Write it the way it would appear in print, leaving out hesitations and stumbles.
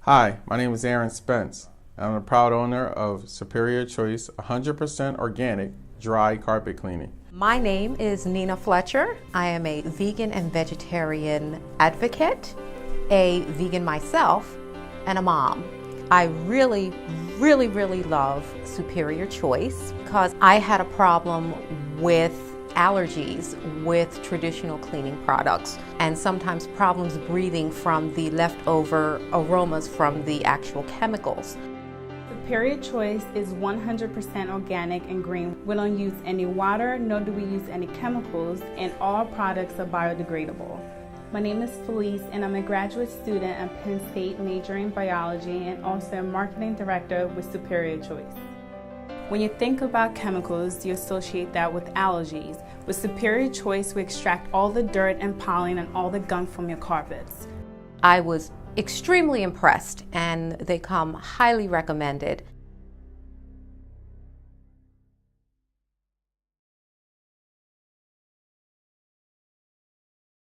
Hi, my name is Aaron Spence. I'm the proud owner of Superior Choice 100% organic dry carpet cleaning. My name is Nina Fletcher. I am a vegan and vegetarian advocate, a vegan myself, and a mom. I really love Superior Choice because I had a problem with allergies with traditional cleaning products and sometimes problems breathing from the leftover aromas from the actual chemicals. Superior Choice is 100% organic and green. We don't use any water, nor do we use any chemicals, and all products are biodegradable. My name is Felice, and I'm a graduate student at Penn State majoring in biology and also a marketing director with Superior Choice. When you think about chemicals, you associate that with allergies. With Superior Choice, we extract all the dirt and pollen and all the gunk from your carpets. I was extremely impressed, and they come highly recommended.